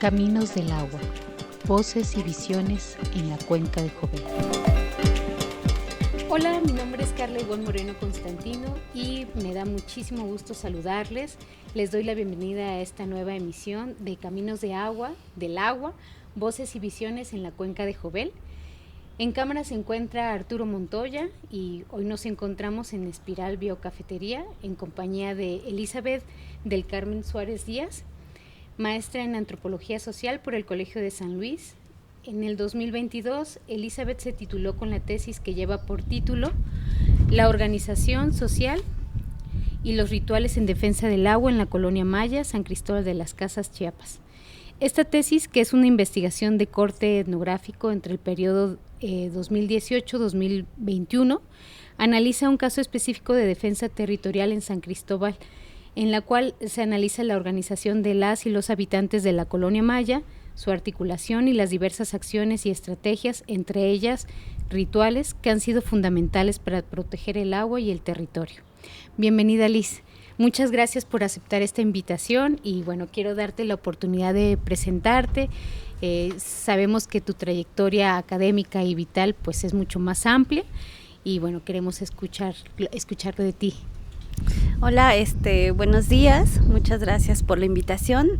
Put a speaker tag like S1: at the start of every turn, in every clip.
S1: Caminos del agua, voces y visiones en la cuenca de Jovel.
S2: Hola, mi nombre es Carla Ivonne Moreno Constantino y me da muchísimo gusto saludarles. Les doy la bienvenida a esta nueva emisión de Caminos del agua, voces y visiones en la cuenca de Jovel. En cámara se encuentra Arturo Montoya y hoy nos encontramos en Espiral Biocafetería en compañía de Elizabeth del Carmen Suárez Díaz, maestra en Antropología Social por el Colegio de San Luis. En el 2022, Elizabeth se tituló con la tesis que lleva por título La organización social y los rituales en defensa del agua en la colonia maya, San Cristóbal de las Casas, Chiapas. Esta tesis, que es una investigación de corte etnográfico entre el periodo 2018-2021, analiza un caso específico de defensa territorial en San Cristóbal, en la cual se analiza la organización de las y los habitantes de la colonia maya, su articulación y las diversas acciones y estrategias, entre ellas rituales que han sido fundamentales para proteger el agua y el territorio. Bienvenida, Liz. Muchas gracias por aceptar esta invitación y bueno, quiero darte la oportunidad de presentarte. Sabemos que tu trayectoria académica y vital pues es mucho más amplia y bueno, queremos escuchar de ti.
S3: Hola, buenos días, muchas gracias por la invitación.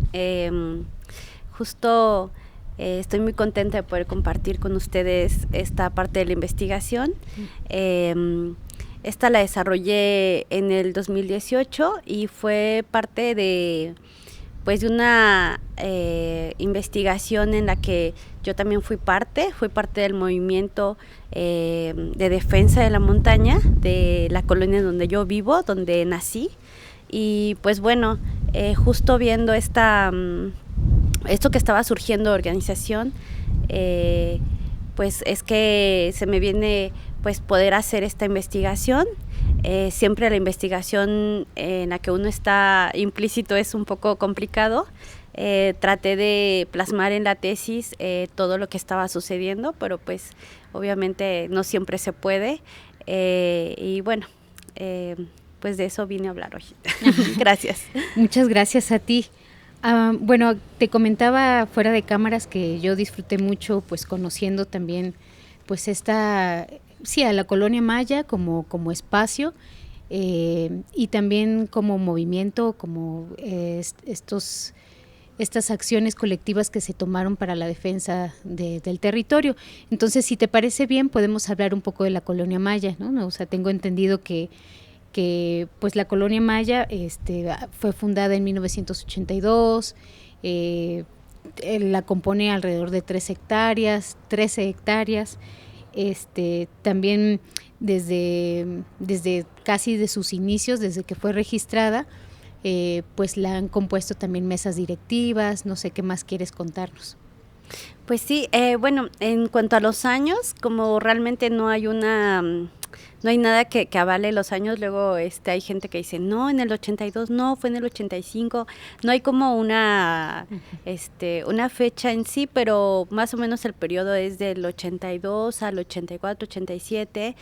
S3: Estoy muy contenta de poder compartir con ustedes esta parte de la investigación. Esta la desarrollé en el 2018 y fue parte de una investigación en la que yo también fui parte del movimiento de defensa de la montaña de la colonia donde yo vivo, donde nací. Y pues bueno, justo viendo esto que estaba surgiendo de organización, pues es que se me viene pues poder hacer esta investigación. Siempre la investigación en la que uno está implícito es un poco complicado. Traté de plasmar en la tesis todo lo que estaba sucediendo, pero pues obviamente no siempre se puede. Y bueno, pues de eso vine a hablar hoy. Gracias.
S2: Muchas gracias a ti. Bueno, te comentaba fuera de cámaras que yo disfruté mucho pues conociendo también pues a la colonia maya como espacio y también como movimiento, como estas acciones colectivas que se tomaron para la defensa del territorio. Entonces, si te parece bien, podemos hablar un poco de la colonia maya, ¿no? O sea, tengo entendido que pues la colonia maya fue fundada en 1982, la compone alrededor de 13 hectáreas, también desde casi de sus inicios, desde que fue registrada, pues la han compuesto también mesas directivas. No sé qué más quieres contarnos.
S3: Pues sí, bueno, en cuanto a los años, como realmente no hay nada que avale los años. Luego hay gente que dice, no, en el 82, no, fue en el 85. No hay como una fecha en sí, pero más o menos el periodo es del 82 al 84, 87.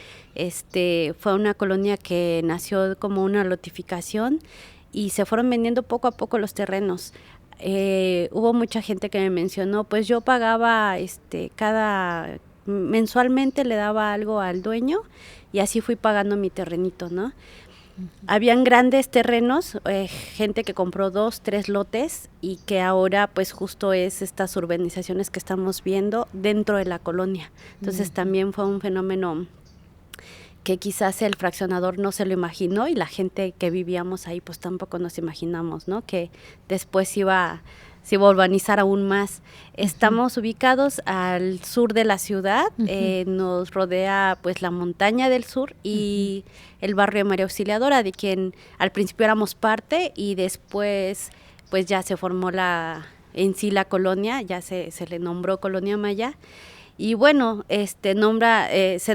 S3: Fue una colonia que nació como una lotificación y se fueron vendiendo poco a poco los terrenos. Hubo mucha gente que me mencionó, pues yo pagaba mensualmente le daba algo al dueño y así fui pagando mi terrenito, ¿no? Uh-huh. Habían grandes terrenos, gente que compró 2, 3 lotes y que ahora pues justo es estas urbanizaciones que estamos viendo dentro de la colonia. Entonces también fue un fenómeno que quizás el fraccionador no se lo imaginó y la gente que vivíamos ahí pues tampoco nos imaginamos, ¿no? Que después se iba a urbanizar aún más. Estamos ubicados al sur de la ciudad, nos rodea pues la montaña del sur y el barrio de María Auxiliadora, de quien al principio éramos parte y después pues ya se formó en sí la colonia, ya se le nombró Colonia Maya. Y bueno, se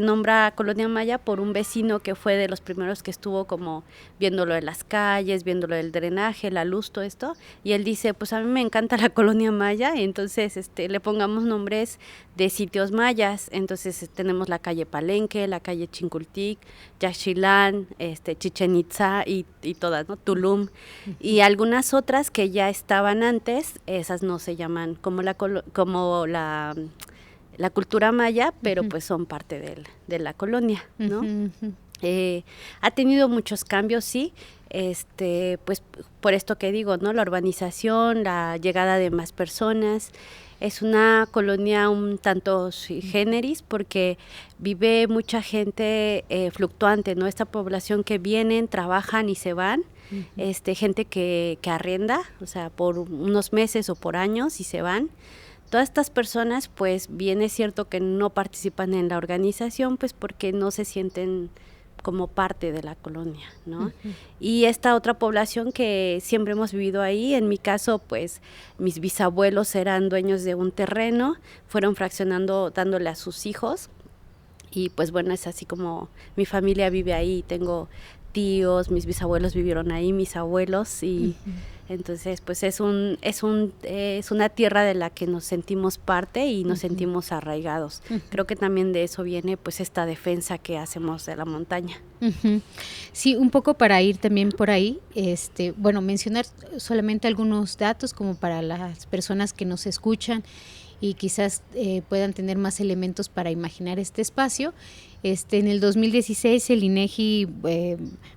S3: nombra Colonia Maya por un vecino que fue de los primeros que estuvo como viendo lo de las calles, viendo lo del drenaje, la luz, todo esto. Y él dice, pues a mí me encanta la Colonia Maya, entonces le pongamos nombres de sitios mayas. Entonces tenemos la calle Palenque, la calle Chincultic, Yaxchilán, Chichén Itzá y todas, ¿no? Tulum. Y algunas otras que ya estaban antes, esas no se llaman como la cultura maya, pero pues son parte de la colonia, ¿no? Ha tenido muchos cambios, sí, pues por esto que digo, ¿no? La urbanización, la llegada de más personas. Es una colonia un tanto sui generis porque vive mucha gente fluctuante, ¿no? Esta población que vienen, trabajan y se van. Gente que arrenda, o sea, por unos meses o por años y se van. Todas estas personas, pues bien es cierto que no participan en la organización, pues porque no se sienten como parte de la colonia, ¿no? Y esta otra población que siempre hemos vivido ahí, en mi caso, pues mis bisabuelos eran dueños de un terreno, fueron fraccionando, dándole a sus hijos, y pues bueno, es así como mi familia vive ahí, tengo tíos, mis bisabuelos vivieron ahí, mis abuelos, y entonces pues es una tierra de la que nos sentimos parte y nos sentimos arraigados. Creo que también de eso viene pues esta defensa que hacemos de la montaña.
S2: Sí, un poco para ir también por ahí, bueno, mencionar solamente algunos datos como para las personas que nos escuchan y quizás puedan tener más elementos para imaginar este espacio. En el 2016 el INEGI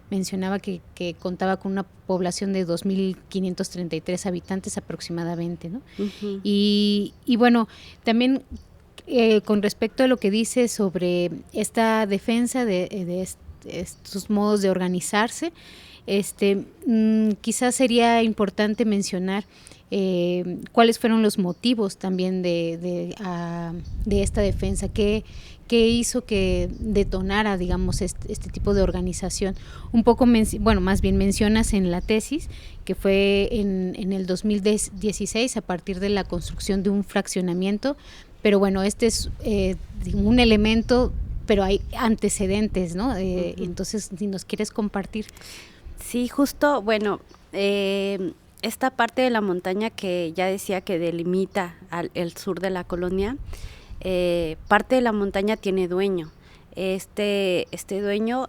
S2: mencionaba que contaba con una población de 2.533 habitantes aproximadamente, ¿no? Y bueno, también con respecto a lo que dice sobre esta defensa de estos modos de organizarse, quizás sería importante mencionar cuáles fueron los motivos también de esta defensa, qué hizo que detonara, digamos, este tipo de organización. Un poco, más bien mencionas en la tesis que fue en el 2016 a partir de la construcción de un fraccionamiento, pero bueno, este es un elemento, pero hay antecedentes, ¿no? Entonces, si nos quieres compartir.
S3: Sí, justo, bueno, esta parte de la montaña que ya decía que delimita el sur de la colonia, parte de la montaña tiene dueño. Este dueño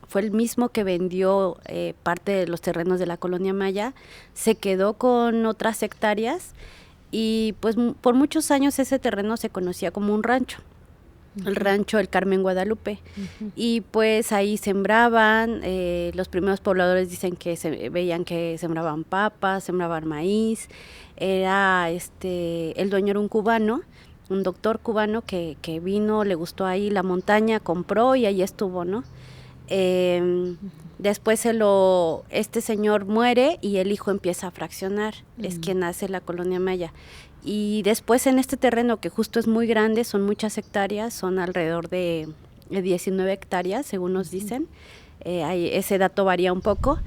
S3: fue el mismo que vendió parte de los terrenos de la colonia maya, se quedó con otras hectáreas y pues por muchos años ese terreno se conocía como un rancho. El rancho El Carmen Guadalupe, y pues ahí sembraban, los primeros pobladores dicen que veían que sembraban papas, sembraban maíz, el dueño era un cubano, un doctor cubano que vino, le gustó ahí la montaña, compró y ahí estuvo, ¿no? Después este señor muere y el hijo empieza a fraccionar, es quien hace la colonia maya. Y después en este terreno que justo es muy grande, son muchas hectáreas, son alrededor de 19 hectáreas, según nos dicen. Ese dato varía un poco,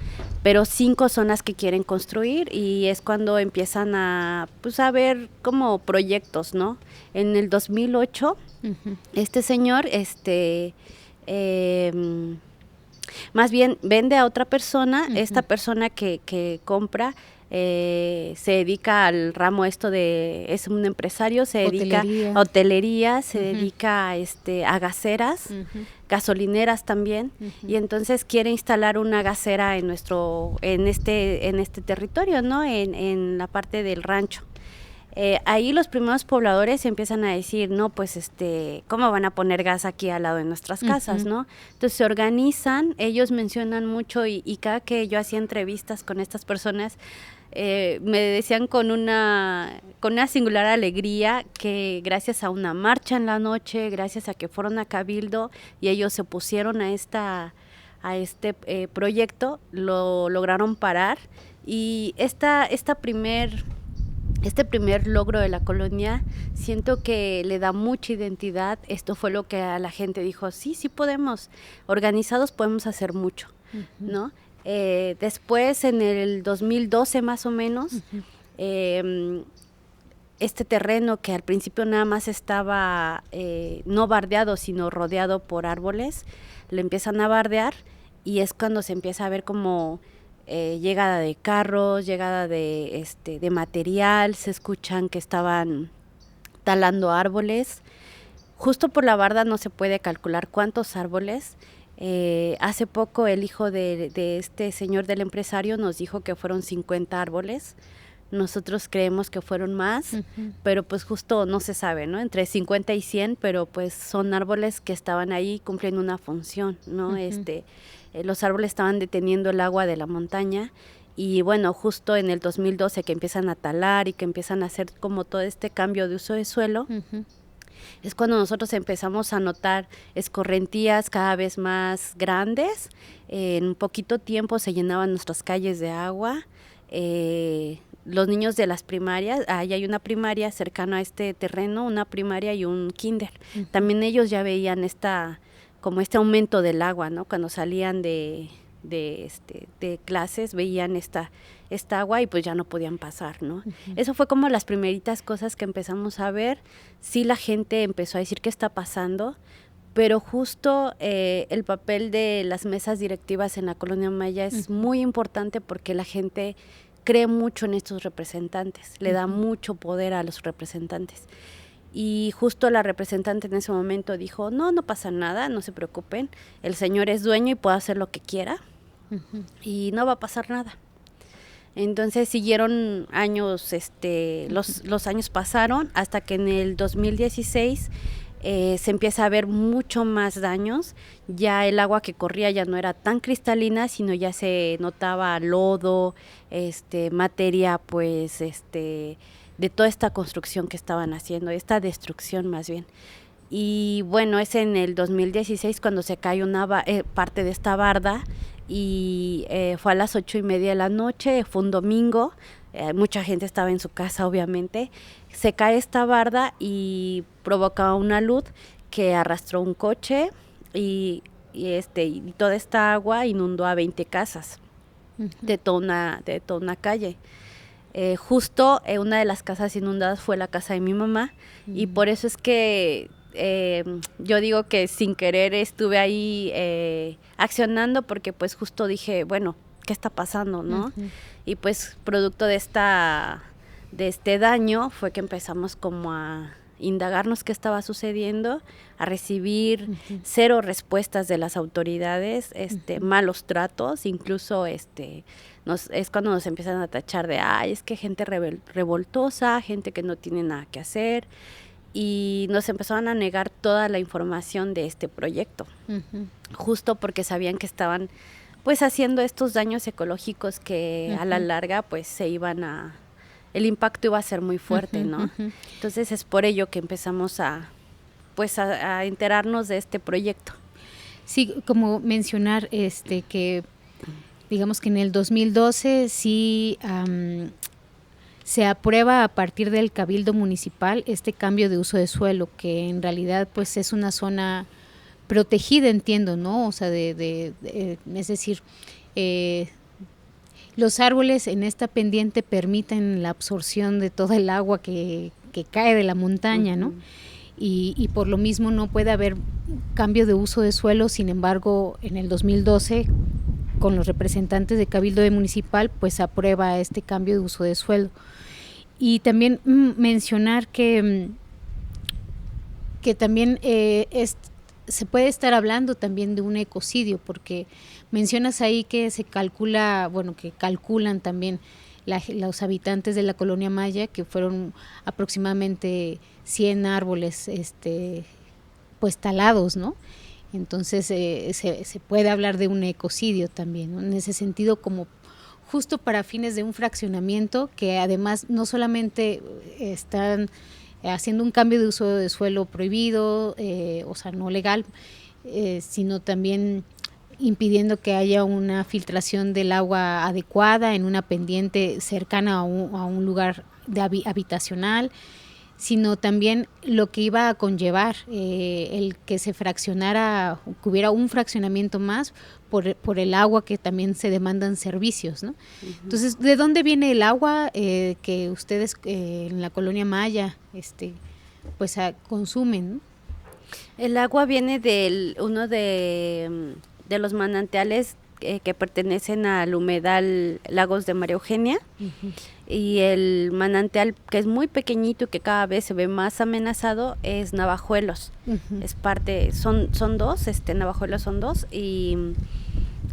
S3: pero 5 son las que quieren construir y es cuando empiezan a ver como proyectos, ¿no? En el 2008, este señor, más bien vende a otra persona, esta persona que compra, se dedica al ramo es un empresario, se dedica a hotelería, se dedica a gaseras, gasolineras también, y entonces quiere instalar una gasera en este territorio, ¿no? En la parte del rancho. Ahí los primeros pobladores empiezan a decir, no, pues ¿cómo van a poner gas aquí al lado de nuestras casas, no? Entonces se organizan, ellos mencionan mucho y cada que yo hacía entrevistas con estas personas, me decían con una singular alegría que gracias a una marcha en la noche, gracias a que fueron a Cabildo y ellos se opusieron a este proyecto, lo lograron parar y este primer logro de la colonia, siento que le da mucha identidad. Esto fue lo que a la gente dijo, sí podemos, organizados podemos hacer mucho, ¿no? Después, en el 2012 más o menos, este terreno que al principio nada más estaba no bardeado, sino rodeado por árboles, lo empiezan a bardear y es cuando se empieza a ver como llegada de carros, llegada de material, se escuchan que estaban talando árboles. Justo por la barda no se puede calcular cuántos árboles. Hace poco el hijo de este señor del empresario nos dijo que fueron 50 árboles. Nosotros creemos que fueron más, pero pues justo no se sabe, ¿no? Entre 50 y 100, pero pues son árboles que estaban ahí cumpliendo una función, ¿no? Los árboles estaban deteniendo el agua de la montaña y bueno, justo en el 2012 que empiezan a talar y que empiezan a hacer como todo este cambio de uso de suelo, es cuando nosotros empezamos a notar escorrentías cada vez más grandes. En poquito tiempo se llenaban nuestras calles de agua. Los niños de las primarias, ahí hay una primaria cercana a este terreno, una primaria y un kinder. También ellos ya veían como este aumento del agua, ¿no? Cuando salían de clases veían esta agua y pues ya no podían pasar, ¿no? Eso fue como las primeritas cosas que empezamos a ver. Sí, la gente empezó a decir qué está pasando, pero justo el papel de las mesas directivas en la Colonia Maya es muy importante porque la gente cree mucho en estos representantes, le da mucho poder a los representantes. Y justo la representante en ese momento dijo, no pasa nada, no se preocupen, el señor es dueño y puede hacer lo que quiera y no va a pasar nada. Entonces siguieron años, los años pasaron hasta que en el 2016 se empieza a ver mucho más daños. Ya el agua que corría ya no era tan cristalina, sino ya se notaba lodo, materia, pues, de toda esta construcción que estaban haciendo, esta destrucción más bien. Y bueno, es en el 2016 cuando se cae una parte de esta barda y fue a las 8:30 de la noche, fue un domingo, mucha gente estaba en su casa obviamente, se cae esta barda y provoca una luz que arrastró un coche y toda esta agua inundó a 20 casas de toda una calle. Justo una de las casas inundadas fue la casa de mi mamá y por eso es que yo digo que sin querer estuve ahí accionando porque pues justo dije, bueno, ¿qué está pasando, no? Y pues producto de este daño fue que empezamos como a indagarnos qué estaba sucediendo, a recibir 0 respuestas de las autoridades, malos tratos, incluso es cuando nos empiezan a tachar de, es que gente revoltosa, gente que no tiene nada que hacer, y nos empezaron a negar toda la información de este proyecto, justo porque sabían que estaban pues haciendo estos daños ecológicos que a la larga pues el impacto iba a ser muy fuerte, ¿no? Entonces es por ello que empezamos a enterarnos de este proyecto.
S2: Sí, como mencionar que digamos que en el 2012 sí se aprueba a partir del Cabildo Municipal este cambio de uso de suelo, que en realidad pues es una zona protegida, entiendo, ¿no? O sea, es decir, los árboles en esta pendiente permiten la absorción de todo el agua que cae de la montaña, ¿no? Y por lo mismo no puede haber cambio de uso de suelo. Sin embargo, en el 2012, con los representantes de Cabildo Municipal, pues aprueba este cambio de uso de suelo. Y también mencionar que también se puede estar hablando también de un ecocidio, porque mencionas ahí que se calcula, que calculan también los habitantes de la Colonia Maya, que fueron aproximadamente 100 árboles pues talados, ¿no? Entonces se puede hablar de un ecocidio también, ¿no? En ese sentido, como justo para fines de un fraccionamiento, que además no solamente están haciendo un cambio de uso de suelo prohibido, o sea, no legal, sino también impidiendo que haya una filtración del agua adecuada en una pendiente cercana a un lugar habitacional. sino también lo que iba a conllevar el que se fraccionara, que hubiera un fraccionamiento más por el agua que también se demandan servicios, ¿no? Uh-huh. Entonces, ¿de dónde viene el agua que ustedes en la colonia Maya pues consumen, ¿no?
S3: El agua viene de uno de los manantiales que pertenecen al humedal Lagos de María Eugenia. Uh-huh. Y el manantial que es muy pequeñito y que cada vez se ve más amenazado es Navajuelos. Uh-huh. Es parte, son dos, Navajuelos son dos, y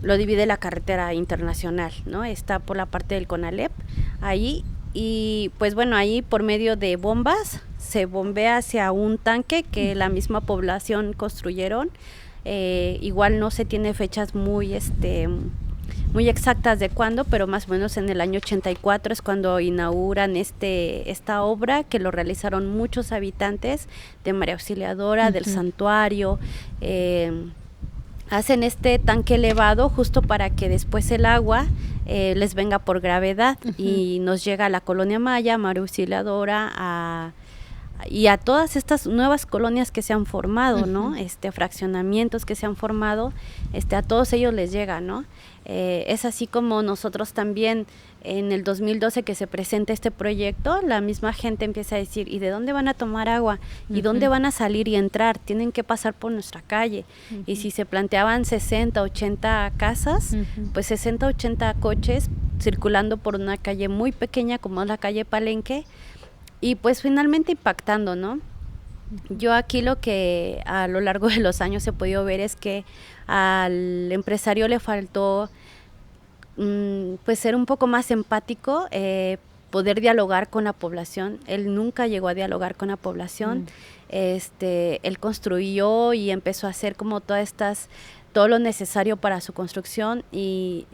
S3: lo divide la carretera internacional, ¿no? Está por la parte del Conalep, ahí, y pues bueno, ahí por medio de bombas se bombea hacia un tanque que la misma población construyeron. Igual no se tiene fechas muy exactas de cuándo, pero más o menos en el año 84 es cuando inauguran esta obra, que lo realizaron muchos habitantes de María Auxiliadora, uh-huh, del santuario. Hacen este tanque elevado justo para que después el agua les venga por gravedad, uh-huh, y nos llega a la colonia Maya, María Auxiliadora, y a todas estas nuevas colonias que se han formado, ¿no? Fraccionamientos que se han formado, a todos ellos les llega, ¿no? Es así como nosotros también en el 2012 que se presenta este proyecto, la misma gente empieza a decir, ¿y de dónde van a tomar agua? ¿Y uh-huh, dónde van a salir y entrar? Tienen que pasar por nuestra calle. Uh-huh. Y si se planteaban 60, 80 casas, uh-huh, pues 60, 80 coches circulando por una calle muy pequeña como es la calle Palenque, y pues finalmente impactando, ¿no? Yo aquí lo que a lo largo de los años he podido ver es que al empresario le faltó pues ser un poco más empático, poder dialogar con la población. Él nunca llegó a dialogar con la población. Él construyó y empezó a hacer como todo lo necesario para su construcción, y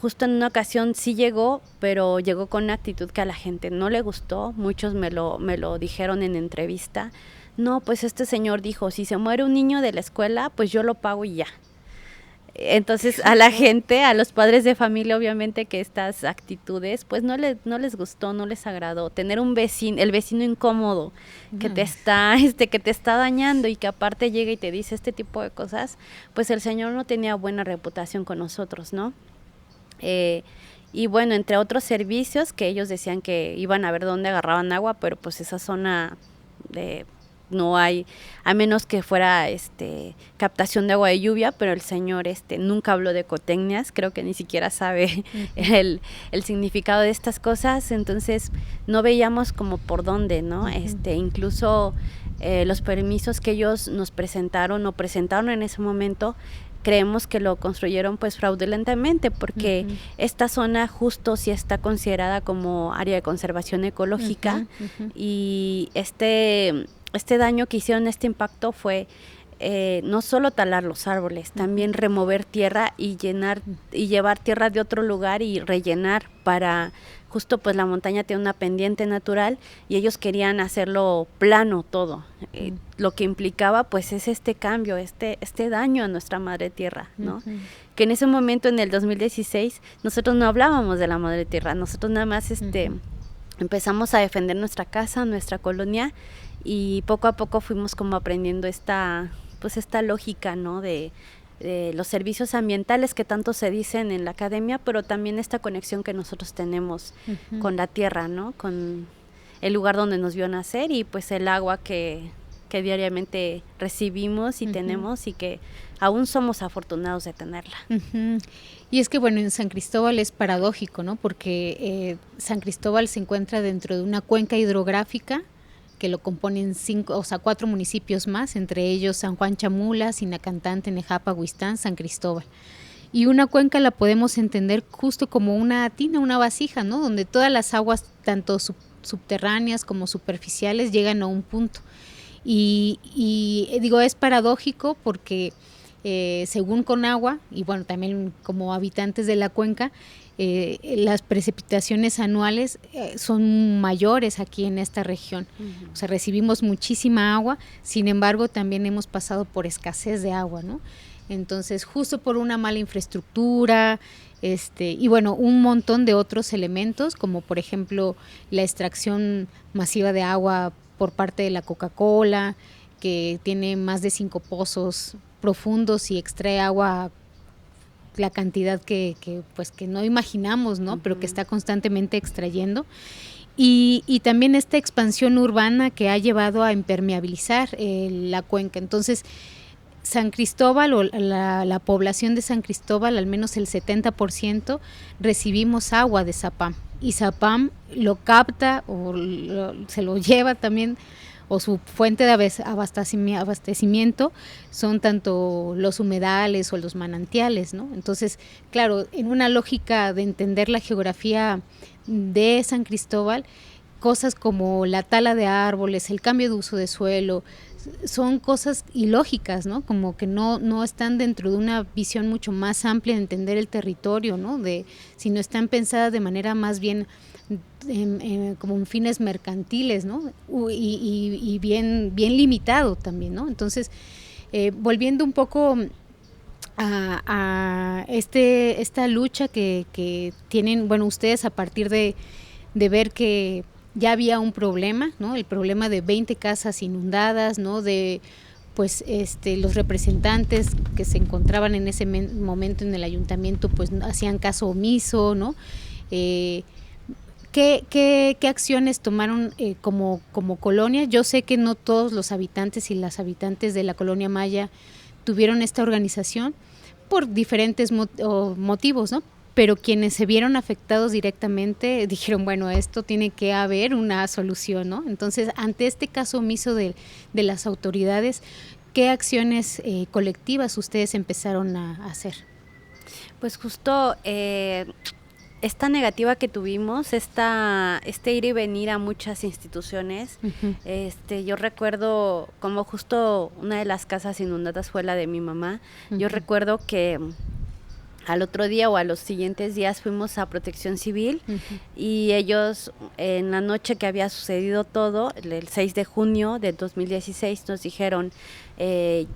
S3: justo en una ocasión sí llegó, pero llegó con una actitud que a la gente no le gustó. Muchos me lo dijeron en entrevista. No, pues este señor dijo, si se muere un niño de la escuela, pues yo lo pago y ya. Entonces a la gente, a los padres de familia, obviamente que estas actitudes pues no les gustó, no les agradó. Tener el vecino incómodo que te está dañando y que aparte llega y te dice este tipo de cosas, pues el señor no tenía buena reputación con nosotros, ¿no? Y bueno, entre otros servicios que ellos decían que iban a ver dónde agarraban agua, pero pues esa zona no hay, a menos que fuera captación de agua de lluvia, pero el señor nunca habló de ecotecnias, creo que ni siquiera sabe el significado de estas cosas, entonces no veíamos como por dónde, ¿no? Uh-huh. Incluso los permisos que ellos nos presentaron en ese momento, creemos que lo construyeron pues fraudulentamente, porque uh-huh, esta zona justo sí está considerada como área de conservación ecológica, uh-huh, uh-huh, y este daño que hicieron, este impacto fue no solo talar los árboles, también remover tierra y llevar tierra de otro lugar y rellenar para justo pues la montaña tiene una pendiente natural y ellos querían hacerlo plano todo, lo que implicaba pues es este cambio, este daño a nuestra madre tierra, ¿no? Uh-huh. Que en ese momento, en el 2016, nosotros no hablábamos de la madre tierra, nosotros nada más uh-huh, empezamos a defender nuestra casa, nuestra colonia, y poco a poco fuimos como aprendiendo esta lógica, ¿no? de los servicios ambientales que tanto se dicen en la academia, pero también esta conexión que nosotros tenemos uh-huh, con la tierra, ¿no? Con el lugar donde nos vio nacer y pues el agua que diariamente recibimos y uh-huh, tenemos, y que aún somos afortunados de tenerla.
S2: Uh-huh. Y es que bueno, en San Cristóbal es paradójico, ¿no? Porque San Cristóbal se encuentra dentro de una cuenca hidrográfica que lo componen 4 municipios más, entre ellos San Juan Chamula, Sinacantán, Tenejapa, Huistán, San Cristóbal. Y una cuenca la podemos entender justo como una tina, una vasija, ¿no? Donde todas las aguas, tanto subterráneas como superficiales, llegan a un punto. Y digo, es paradójico porque según Conagua, y bueno, también como habitantes de la cuenca, las precipitaciones anuales son mayores aquí en esta región. Uh-huh. O sea, recibimos muchísima agua, sin embargo, también hemos pasado por escasez de agua, ¿no? Entonces, justo por una mala infraestructura, y bueno, un montón de otros elementos, como por ejemplo la extracción masiva de agua por parte de la Coca-Cola, que tiene más de 5 pozos profundos y extrae agua la cantidad que no imaginamos, ¿no? Pero que está constantemente extrayendo. Y también esta expansión urbana que ha llevado a impermeabilizar la cuenca. Entonces, San Cristóbal o la población de San Cristóbal, al menos el 70%, recibimos agua de Zapam. Y Zapam lo capta o se lo lleva también, o su fuente de abastecimiento son tanto los humedales o los manantiales, ¿no? Entonces, claro, en una lógica de entender la geografía de San Cristóbal, cosas como la tala de árboles, el cambio de uso de suelo, son cosas ilógicas, ¿no? Como que no están dentro de una visión mucho más amplia de entender el territorio, ¿no? Sino están pensadas de manera más bien como en fines mercantiles, ¿no? Y bien limitado también, ¿no? Entonces, volviendo un poco a esta lucha que tienen, bueno, ustedes a partir de ver que ya había un problema, ¿no? El problema de 20 casas inundadas, ¿no? De pues los representantes que se encontraban en ese momento en el ayuntamiento pues hacían caso omiso, ¿no? ¿Qué acciones tomaron como colonia? Yo sé que no todos los habitantes y las habitantes de la colonia Maya tuvieron esta organización por diferentes motivos, ¿no? Pero quienes se vieron afectados directamente dijeron, bueno, esto tiene que haber una solución, ¿no? Entonces, ante este caso omiso de las autoridades, ¿qué acciones colectivas ustedes empezaron a hacer?
S3: Pues justo esta negativa que tuvimos, este ir y venir a muchas instituciones, uh-huh. Yo recuerdo como justo una de las casas inundadas fue la de mi mamá. Uh-huh. Yo recuerdo que al otro día o a los siguientes días fuimos a Protección Civil, uh-huh. y ellos en la noche que había sucedido todo, el 6 de junio del 2016, nos dijeron,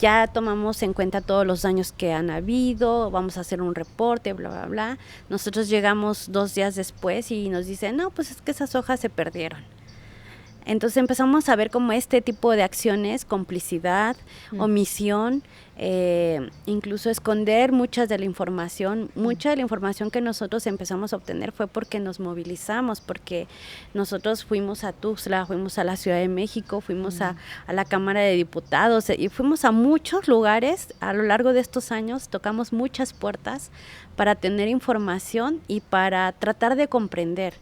S3: ya tomamos en cuenta todos los daños que han habido, vamos a hacer un reporte, bla, bla, bla. Nosotros llegamos 2 días después y nos dicen, no, pues es que esas hojas se perdieron. Entonces empezamos a ver como este tipo de acciones, complicidad, omisión, incluso esconder mucha de la información que nosotros empezamos a obtener fue porque nos movilizamos, porque nosotros fuimos a Tuxtla, fuimos a la Ciudad de México, fuimos a la Cámara de Diputados y fuimos a muchos lugares a lo largo de estos años, tocamos muchas puertas para tener información y para tratar de comprender.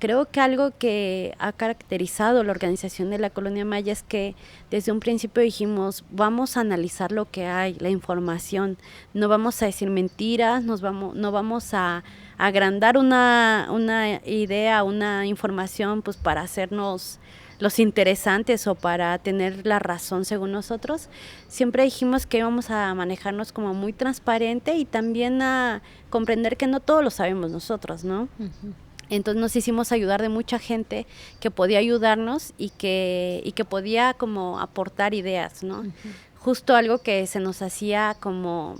S3: Creo que algo que ha caracterizado la organización de la Colonia Maya es que desde un principio dijimos, vamos a analizar lo que hay, la información, no vamos a decir mentiras, no vamos a agrandar una idea, una información pues para hacernos los interesantes o para tener la razón según nosotros. Siempre dijimos que íbamos a manejarnos como muy transparente y también a comprender que no todo lo sabemos nosotros, ¿no? Uh-huh. Entonces nos hicimos ayudar de mucha gente que podía ayudarnos y que podía como aportar ideas, ¿no? Uh-huh. Justo algo que se nos hacía como,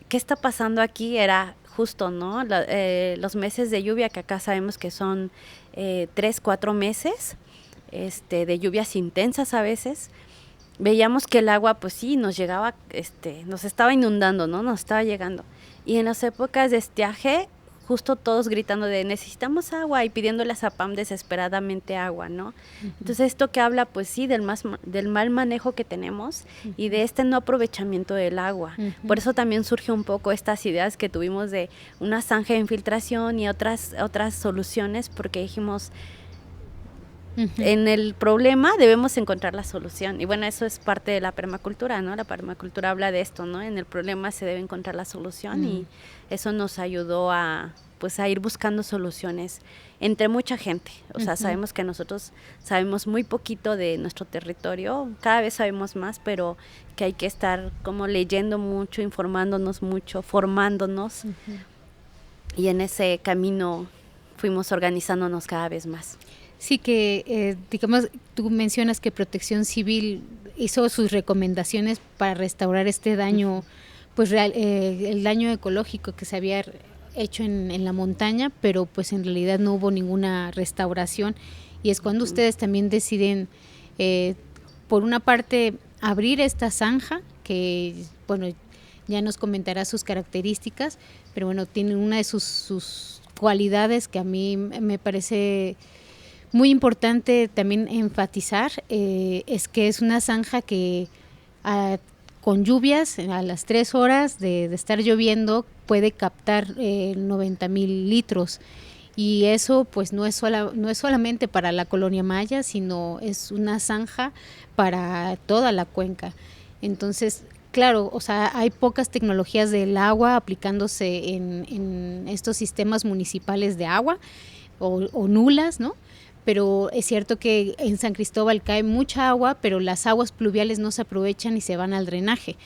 S3: ¿qué está pasando aquí? Era justo, ¿no? Los meses de lluvia, que acá sabemos que son 3-4 meses de lluvias intensas a veces. Veíamos que el agua, pues sí, nos llegaba, nos estaba inundando, ¿no? Nos estaba llegando. Y en las épocas de estiaje, justo todos gritando de necesitamos agua y pidiéndole a Zapam desesperadamente agua, ¿no? Uh-huh. Entonces esto que habla, pues sí, del mal manejo que tenemos, uh-huh. y de este no aprovechamiento del agua. Uh-huh. Por eso también surge un poco estas ideas que tuvimos de una zanja de infiltración y otras soluciones, porque dijimos, uh-huh. en el problema debemos encontrar la solución. Y bueno, eso es parte de la permacultura, ¿no? La permacultura habla de esto, ¿no? En el problema se debe encontrar la solución, uh-huh. y eso nos ayudó a ir buscando soluciones entre mucha gente. O sea, uh-huh. sabemos que nosotros sabemos muy poquito de nuestro territorio, cada vez sabemos más, pero que hay que estar como leyendo mucho, informándonos mucho, formándonos, uh-huh. y en ese camino fuimos organizándonos cada vez más.
S2: Sí, que digamos, tú mencionas que Protección Civil hizo sus recomendaciones para restaurar este daño, uh-huh. pues el daño ecológico que se había hecho en la montaña, pero pues en realidad no hubo ninguna restauración y es cuando ustedes también deciden, por una parte, abrir esta zanja, que bueno, ya nos comentará sus características, pero bueno, tiene una de sus cualidades que a mí me parece muy importante también enfatizar, es que es una zanja que con lluvias a las 3 horas de estar lloviendo puede captar 90,000 litros, y eso pues no es solamente para la colonia Maya, sino es una zanja para toda la cuenca. Entonces, claro, o sea, hay pocas tecnologías del agua aplicándose en estos sistemas municipales de agua, o nulas, ¿no? Pero es cierto que en San Cristóbal cae mucha agua, pero las aguas pluviales no se aprovechan y se van al drenaje.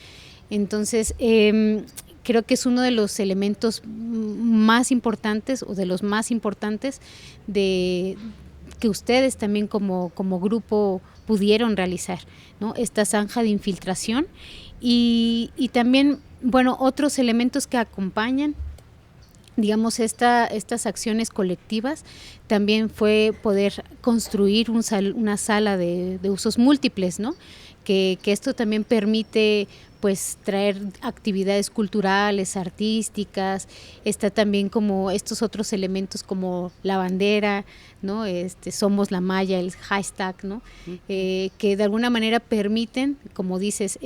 S2: Entonces, creo que es uno de los elementos más importantes, o de los más importantes, de que ustedes también como grupo pudieron realizar, ¿no? Esta zanja de infiltración y también, bueno, otros elementos que acompañan, digamos, estas acciones colectivas, también fue poder construir una sala de usos múltiples, ¿no? Que esto también permite pues traer actividades culturales, artísticas, está también como estos otros elementos como la bandera, ¿no? Somos la Maya, el hashtag, ¿no? Que de alguna manera permiten, como dices,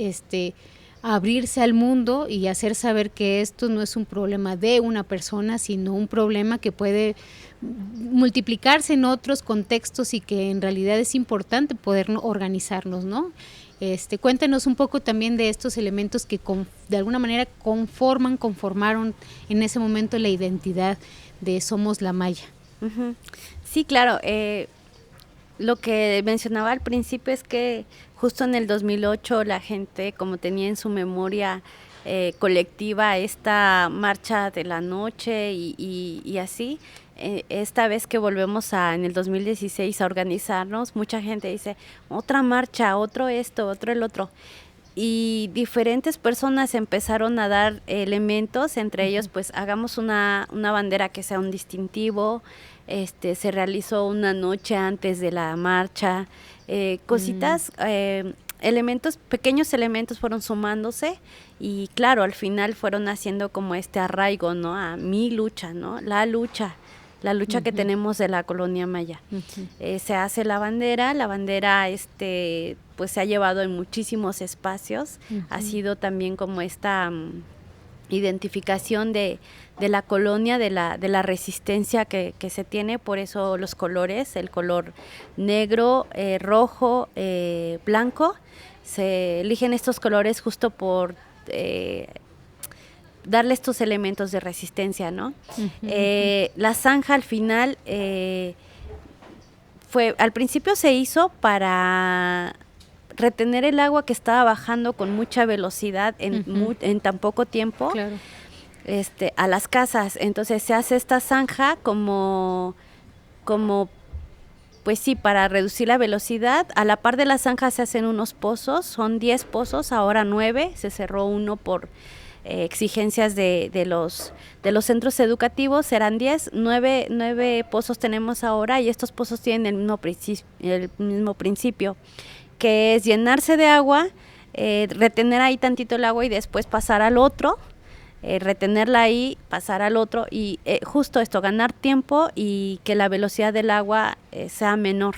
S2: abrirse al mundo y hacer saber que esto no es un problema de una persona, sino un problema que puede multiplicarse en otros contextos y que en realidad es importante poder organizarnos, ¿no? Cuéntanos un poco también de estos elementos que de alguna manera conformaron en ese momento la identidad de Somos la Maya.
S3: Uh-huh. Sí, claro. Lo que mencionaba al principio es que justo en el 2008 la gente, como tenía en su memoria colectiva esta marcha de la noche y así, esta vez que volvemos en el 2016 a organizarnos, mucha gente dice, otra marcha, otro esto, otro el otro. Y diferentes personas empezaron a dar elementos, entre ellos pues hagamos una bandera que sea un distintivo, se realizó una noche antes de la marcha, cositas, elementos, pequeños elementos fueron sumándose y claro, al final fueron haciendo como este arraigo, ¿no? A mi lucha, ¿no? La lucha que tenemos de la colonia Maya. Se hace la bandera pues se ha llevado en muchísimos espacios, ha sido también como esta identificación de la colonia, de la resistencia que se tiene, por eso los colores, el color negro, rojo, blanco, se eligen estos colores justo por darle estos elementos de resistencia, ¿no? La zanja al final al principio se hizo para retener el agua que estaba bajando con mucha velocidad en tan poco tiempo, claro, a las casas. Entonces se hace esta zanja como pues sí, para reducir la velocidad. A la par de la zanja se hacen unos pozos, son 10 pozos, ahora 9, se cerró uno por exigencias de los centros educativos, serán 10, 9 pozos tenemos ahora, y estos pozos tienen el mismo principio, que es llenarse de agua, retener ahí tantito el agua y después pasar al otro, retenerla ahí, pasar al otro y justo esto, ganar tiempo y que la velocidad del agua sea menor.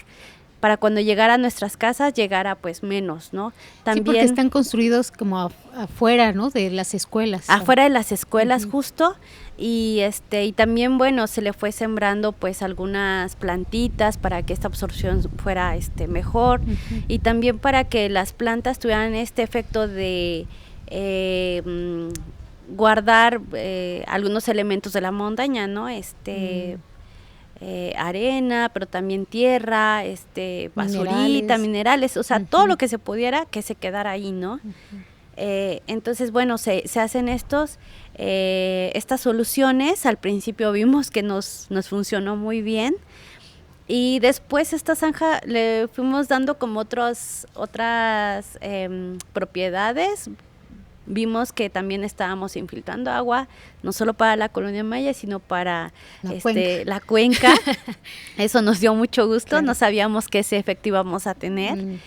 S3: Para cuando llegara a nuestras casas, llegara pues menos, ¿no?
S2: También, sí, porque están construidos como afuera, ¿no? De las escuelas.
S3: Afuera de las escuelas, justo, y y también, bueno, se le fue sembrando pues algunas plantitas para que esta absorción fuera mejor, y también para que las plantas tuvieran este efecto de guardar algunos elementos de la montaña, ¿no? Arena, pero también tierra, basurita, minerales, o sea, todo lo que se pudiera que se quedara ahí, ¿no? Entonces, bueno, se hacen estas soluciones. Al principio vimos que nos funcionó muy bien, y después esta zanja le fuimos dando como otras propiedades, vimos que también estábamos infiltrando agua, no solo para la Colonia Maya, sino para la cuenca. Eso nos dio mucho gusto, claro. No sabíamos que ese efecto íbamos a tener.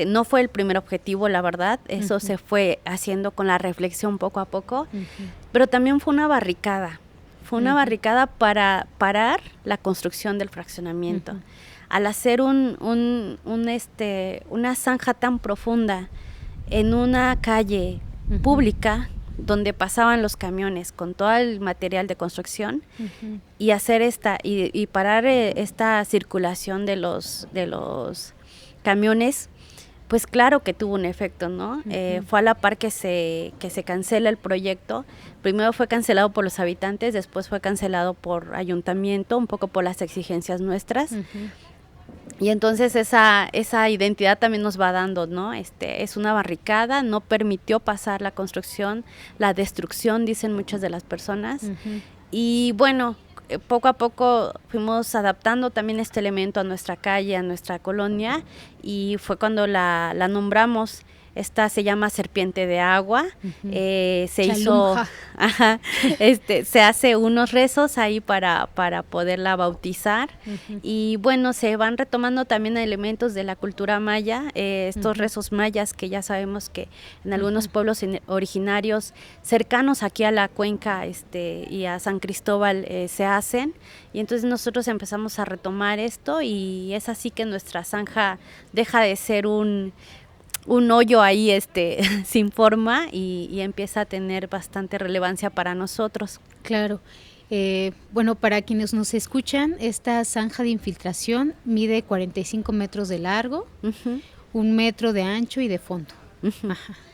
S3: No fue el primer objetivo, la verdad, eso se fue haciendo con la reflexión poco a poco, pero también fue una barricada. Fue una barricada para parar la construcción del fraccionamiento. Al hacer una zanja tan profunda en una calle pública donde pasaban los camiones con todo el material de construcción y hacer y parar esta circulación de los camiones, pues claro que tuvo un efecto, ¿no? Fue a la par que se cancela el proyecto. Primero fue cancelado por los habitantes, después fue cancelado por ayuntamiento, un poco por las exigencias nuestras. Y entonces esa identidad también nos va dando, ¿no? Es una barricada, no permitió pasar la construcción, la destrucción, dicen muchas de las personas. Y bueno, poco a poco fuimos adaptando también este elemento a nuestra calle, a nuestra colonia, y fue cuando la nombramos. Esta se llama Serpiente de Agua. Se hace unos rezos ahí para poderla bautizar. Y bueno, se van retomando también elementos de la cultura maya, estos rezos mayas que ya sabemos que en algunos pueblos originarios cercanos aquí a la cuenca y a San Cristóbal se hacen. Y entonces nosotros empezamos a retomar esto, y es así que nuestra zanja deja de ser un hoyo ahí sin forma y empieza a tener bastante relevancia para nosotros.
S2: Claro. Bueno, para quienes nos escuchan, esta zanja de infiltración mide 45 metros de largo, 1 metro de ancho y de fondo.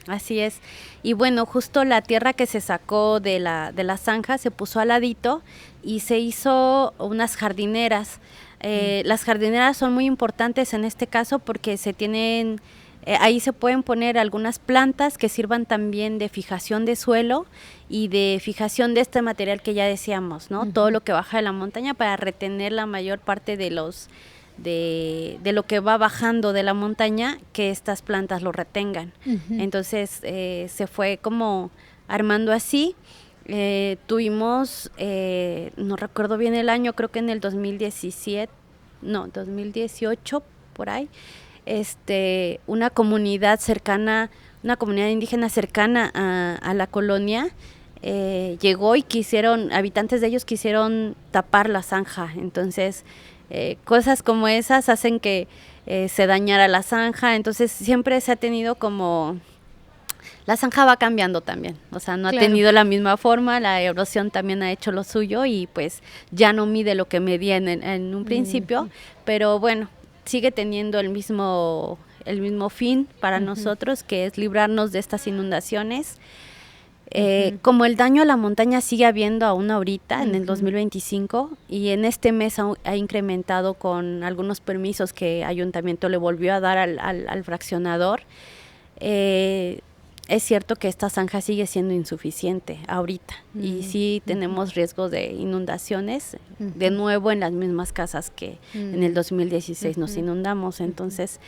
S3: Así es. Y bueno, justo la tierra que se sacó de la zanja se puso al ladito y se hizo unas jardineras. Las jardineras son muy importantes en este caso porque ahí se pueden poner algunas plantas que sirvan también de fijación de suelo y de fijación de este material que ya decíamos, ¿no? Todo lo que baja de la montaña para retener la mayor parte de lo que va bajando de la montaña, que estas plantas lo retengan. Entonces se fue como armando así. Tuvimos, no recuerdo bien el año, creo que en el 2018, por ahí, una comunidad indígena cercana a la colonia llegó y habitantes de ellos quisieron tapar la zanja. Entonces cosas como esas hacen que se dañara la zanja. Entonces siempre se ha tenido como, la zanja va cambiando también, o sea, no ha tenido la misma forma, la erosión también ha hecho lo suyo y pues ya no mide lo que medía en un principio, pero bueno, sigue teniendo el mismo fin para nosotros, que es librarnos de estas inundaciones. Como el daño a la montaña sigue habiendo aún ahorita, en el 2025, y en este mes ha incrementado con algunos permisos que Ayuntamiento le volvió a dar al fraccionador. Es cierto que esta zanja sigue siendo insuficiente ahorita y sí tenemos riesgo de inundaciones, de nuevo en las mismas casas que en el 2016 nos inundamos. Entonces,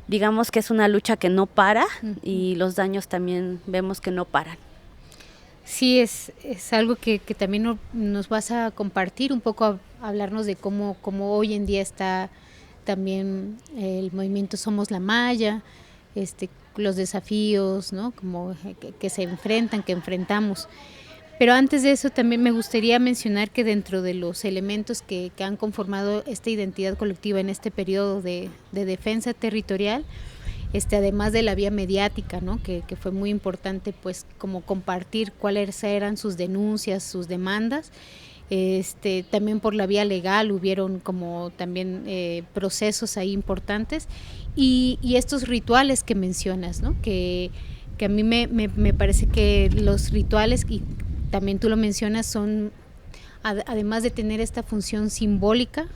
S3: digamos que es una lucha que no para y los daños también vemos que no paran.
S2: Sí, es algo que también nos vas a compartir un poco, hablarnos de cómo hoy en día está también el movimiento Somos la Maya, los desafíos, ¿no? Como que se enfrentan, que enfrentamos. Pero antes de eso también me gustaría mencionar que dentro de los elementos que han conformado esta identidad colectiva en este periodo de defensa territorial, además de la vía mediática, ¿no? Que fue muy importante, pues, como compartir cuáles eran sus denuncias, sus demandas. También por la vía legal hubieron como también procesos ahí importantes y estos rituales que mencionas, ¿no? Que a mí me parece que los rituales, y también tú lo mencionas, son, además de tener esta función simbólica,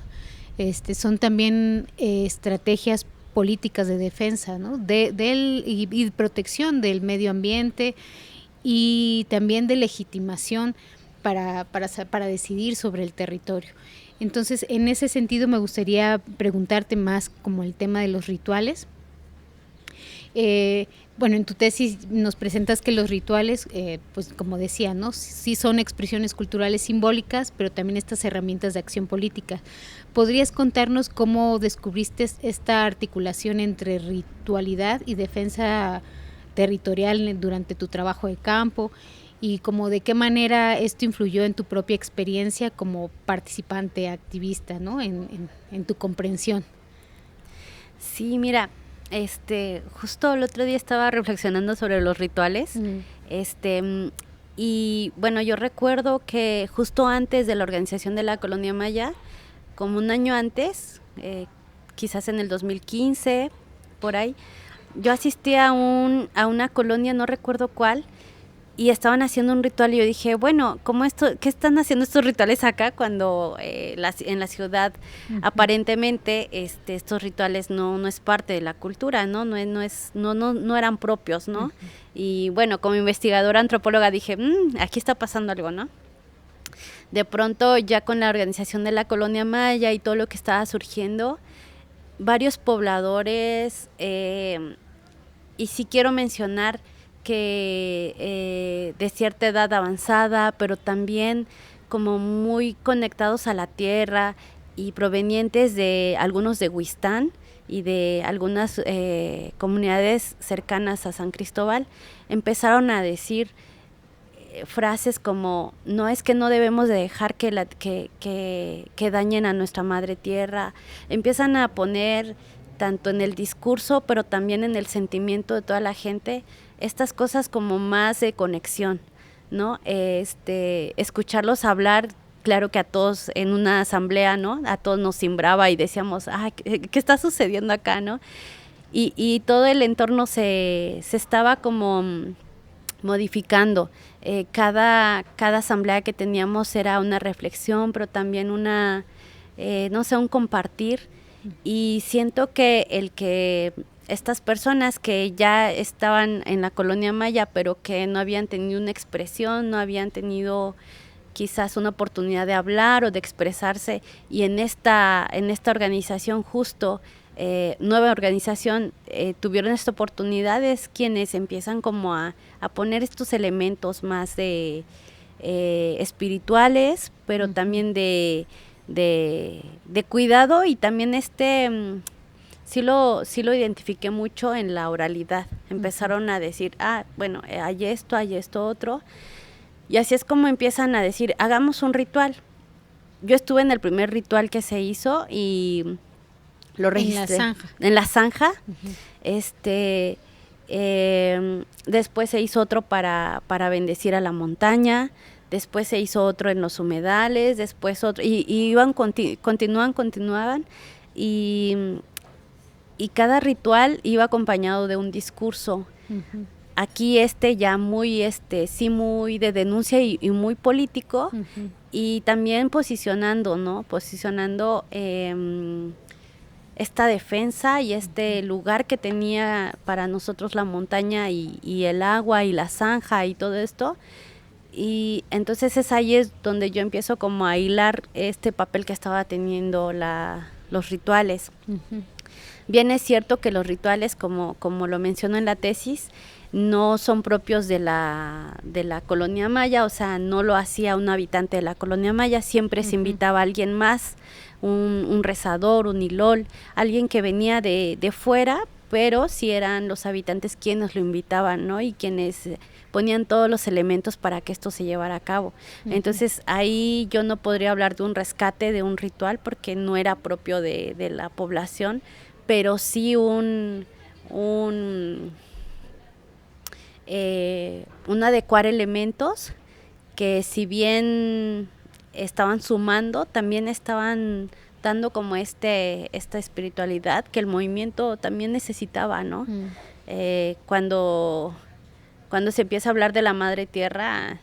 S2: son también estrategias políticas de defensa, ¿no? y protección del medio ambiente y también de legitimación para decidir sobre el territorio. Entonces, en ese sentido me gustaría preguntarte más como el tema de los rituales. Bueno, en tu tesis nos presentas que los rituales, pues como decía, ¿no? Sí son expresiones culturales simbólicas, pero también estas herramientas de acción política. ¿Podrías contarnos cómo descubriste esta articulación entre ritualidad y defensa territorial durante tu trabajo de campo? Y como de qué manera esto influyó en tu propia experiencia como participante activista, ¿no? En tu comprensión.
S3: Sí, mira, justo el otro día estaba reflexionando sobre los rituales, y bueno, yo recuerdo que justo antes de la organización de la Colonia Maya, como un año antes, quizás en el 2015, por ahí, yo asistí a una colonia, no recuerdo cuál, y estaban haciendo un ritual y yo dije, bueno, ¿qué están haciendo estos rituales acá cuando en la ciudad aparentemente estos rituales no es parte de la cultura, no eran propios, ¿no? Y bueno, como investigadora antropóloga dije, aquí está pasando algo, ¿no? De pronto ya con la organización de la Colonia Maya y todo lo que estaba surgiendo, varios pobladores, y sí quiero mencionar que de cierta edad avanzada, pero también como muy conectados a la tierra y provenientes de algunos de Huistán y de algunas comunidades cercanas a San Cristóbal, empezaron a decir frases como, no es que no debemos de dejar que dañen a nuestra madre tierra. Empiezan a poner tanto en el discurso, pero también en el sentimiento de toda la gente, estas cosas como más de conexión, ¿no? Escucharlos hablar, claro que a todos en una asamblea, ¿no? A todos nos cimbraba y decíamos, ¿qué está sucediendo acá, no? Y todo el entorno se estaba como modificando. Cada asamblea que teníamos era una reflexión, pero también un compartir. Y siento que estas personas que ya estaban en la Colonia Maya, pero que no habían tenido una expresión, no habían tenido quizás una oportunidad de hablar o de expresarse, y en esta organización justo, nueva organización, tuvieron esta oportunidad, es quienes empiezan como a poner estos elementos más de espirituales, pero también de cuidado, y también sí lo identifiqué mucho en la oralidad. Empezaron a decir, bueno, hay esto otro, y así es como empiezan a decir, hagamos un ritual. Yo estuve en el primer ritual que se hizo y lo registré. En la zanja. Después se hizo otro para bendecir a la montaña. Después se hizo otro en los humedales, después otro, y iban, continuaban, y cada ritual iba acompañado de un discurso. Uh-huh. Aquí ya muy, sí muy de denuncia y muy político, uh-huh. Y también posicionando, ¿no? Posicionando esta defensa y lugar que tenía para nosotros la montaña y el agua y la zanja y todo esto. Y entonces ahí es donde yo empiezo como a hilar este papel que estaba teniendo los rituales. Uh-huh. Bien es cierto que los rituales, como lo menciono en la tesis, no son propios de la Colonia Maya, o sea, no lo hacía un habitante de la Colonia Maya, siempre uh-huh. Se invitaba a alguien más, un rezador, un ilol, alguien que venía de fuera, pero sí eran los habitantes quienes lo invitaban, ¿no? Y quienes ponían todos los elementos para que esto se llevara a cabo. Uh-huh. Entonces ahí yo no podría hablar de un rescate de un ritual porque no era propio de la población, pero sí un adecuar elementos que, si bien estaban sumando, también estaban dando como esta espiritualidad que el movimiento también necesitaba, ¿no? Cuando se empieza a hablar de la madre tierra,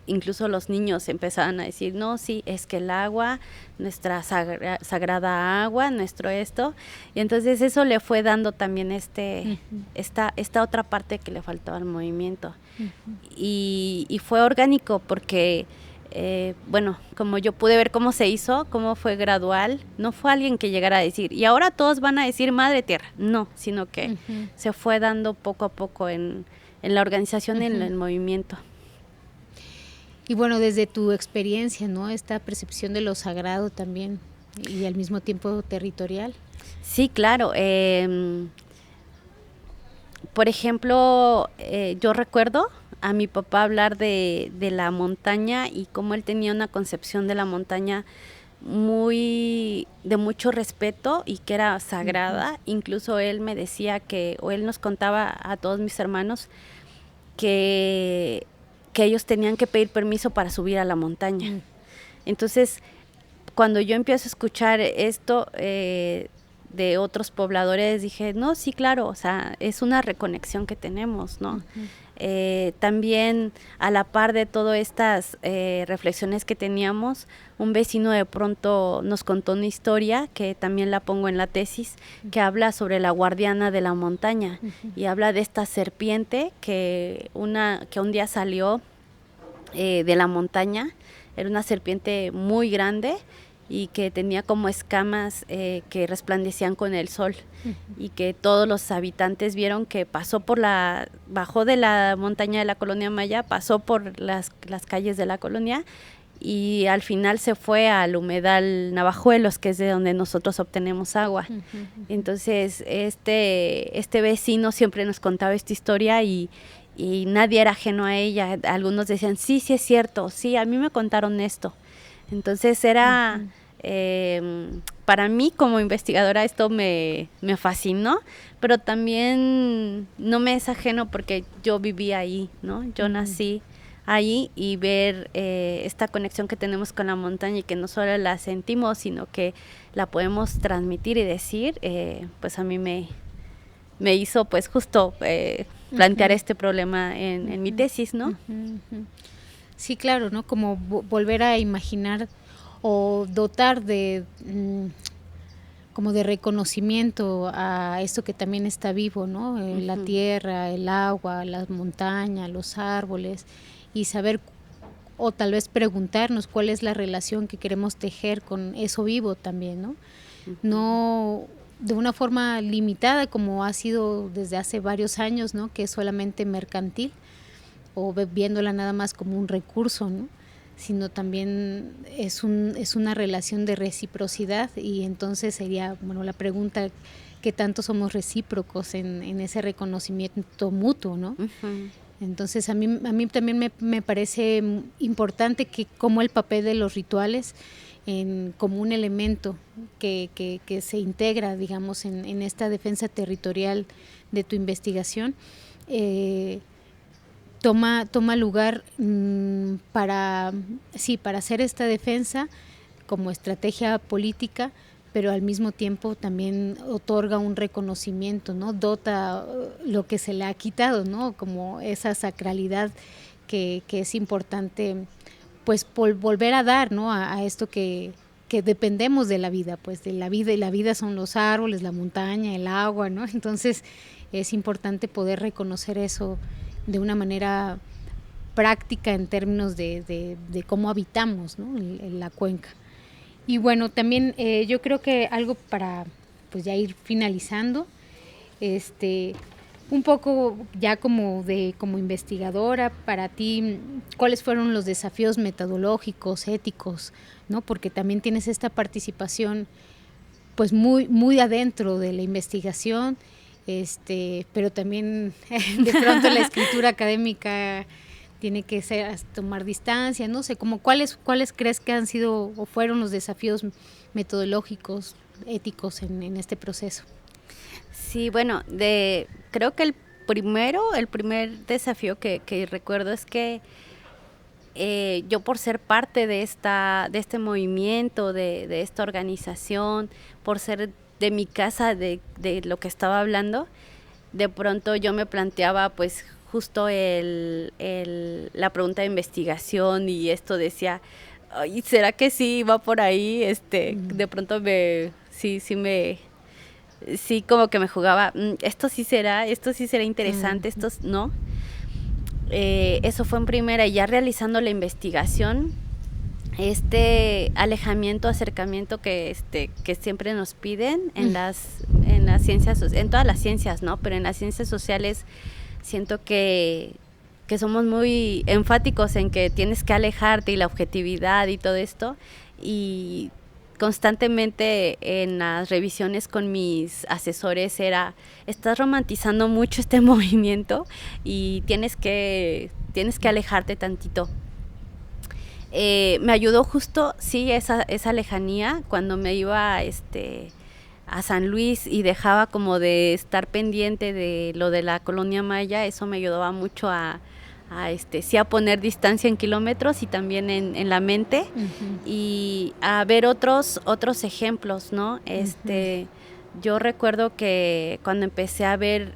S3: incluso los niños empezaban a decir, no, sí, es que el agua, nuestra sagrada agua, nuestro esto, y entonces eso le fue dando también uh-huh. esta otra parte que le faltaba al movimiento. Uh-huh. Y fue orgánico porque bueno, como yo pude ver cómo se hizo, cómo fue gradual, no fue alguien que llegara a decir, y ahora todos van a decir Madre Tierra, no, sino que se fue dando poco a poco en la organización y en el movimiento.
S2: Y bueno, desde tu experiencia, ¿no? Esta percepción de lo sagrado también y al mismo tiempo territorial.
S3: Sí, claro. Por ejemplo, yo recuerdo a mi papá hablar de la montaña y cómo él tenía una concepción de la montaña de mucho respeto y que era sagrada. Incluso él me decía o él nos contaba a todos mis hermanos que ellos tenían que pedir permiso para subir a la montaña. Entonces, cuando yo empiezo a escuchar esto de otros pobladores, dije, no, sí, claro, o sea, es una reconexión que tenemos, ¿no? También a la par de todas estas reflexiones que teníamos, un vecino de pronto nos contó una historia que también la pongo en la tesis, que habla sobre la guardiana de la montaña y habla de esta serpiente que un día salió de la montaña. Era una serpiente muy grande y que tenía como escamas que resplandecían con el sol y que todos los habitantes vieron que bajó de la montaña de la colonia Maya, pasó por las calles de la colonia y al final se fue al humedal Navajuelos, que es de donde nosotros obtenemos agua. Entonces este vecino siempre nos contaba esta historia y nadie era ajeno a ella. Algunos decían, sí es cierto, sí, a mí me contaron esto. Entonces era, para mí como investigadora esto me fascinó, pero también no me es ajeno porque yo viví ahí, ¿no? Yo nací ahí y ver esta conexión que tenemos con la montaña y que no solo la sentimos, sino que la podemos transmitir y decir, pues a mí me hizo pues justo plantear este problema en mi tesis, ¿no?
S2: Sí, claro, ¿no? Como volver a imaginar o dotar de como de reconocimiento a esto que también está vivo, ¿no? La tierra, el agua, las montañas, los árboles, y saber o tal vez preguntarnos cuál es la relación que queremos tejer con eso vivo también, ¿no? No de una forma limitada como ha sido desde hace varios años, ¿no? Que es solamente mercantil o viéndola nada más como un recurso, ¿no? Sino también es una relación de reciprocidad y entonces sería, bueno, la pregunta, ¿qué tanto somos recíprocos en ese reconocimiento mutuo, ¿no? Entonces a mí también me parece importante que como el papel de los rituales como un elemento que se integra, digamos, en esta defensa territorial de tu investigación, toma lugar para hacer esta defensa como estrategia política, pero al mismo tiempo también otorga un reconocimiento, ¿no? Dota lo que se le ha quitado, ¿no? Como esa sacralidad que es importante, pues volver a dar, ¿no? A esto que dependemos de la vida, pues de la vida, y la vida son los árboles, la montaña, el agua, ¿no? Entonces es importante poder reconocer eso de una manera práctica en términos de cómo habitamos, ¿no? en la cuenca. Y bueno, también yo creo que algo para pues ya ir finalizando, un poco ya como investigadora, para ti, ¿cuáles fueron los desafíos metodológicos, éticos, ¿no? Porque también tienes esta participación pues muy, muy adentro de la investigación, pero también de pronto la escritura académica tiene que tomar distancia, no sé, como ¿cuáles crees que han sido o fueron los desafíos metodológicos, éticos en este proceso?
S3: Sí, bueno, creo que el primer desafío que recuerdo es que yo, por ser parte de este movimiento, de esta organización, por ser de mi casa, de lo que estaba hablando, de pronto yo me planteaba pues justo la pregunta de investigación, y esto decía, ay, ¿será que sí va por ahí? De pronto sí como que me jugaba, esto sí será interesante, esto no. Eso fue en primera, y ya realizando la investigación, este alejamiento, acercamiento que siempre nos piden en las ciencias, en todas las ciencias, ¿no? Pero en las ciencias sociales siento que somos muy enfáticos en que tienes que alejarte y la objetividad y todo esto, y constantemente en las revisiones con mis asesores estás romantizando mucho este movimiento y tienes que alejarte tantito. Me ayudó justo, sí, esa lejanía cuando me iba a San Luis y dejaba como de estar pendiente de lo de la colonia Maya. Eso me ayudaba mucho sí, a poner distancia en kilómetros y también en la mente, y a ver otros ejemplos, ¿no? Yo recuerdo que cuando empecé a ver,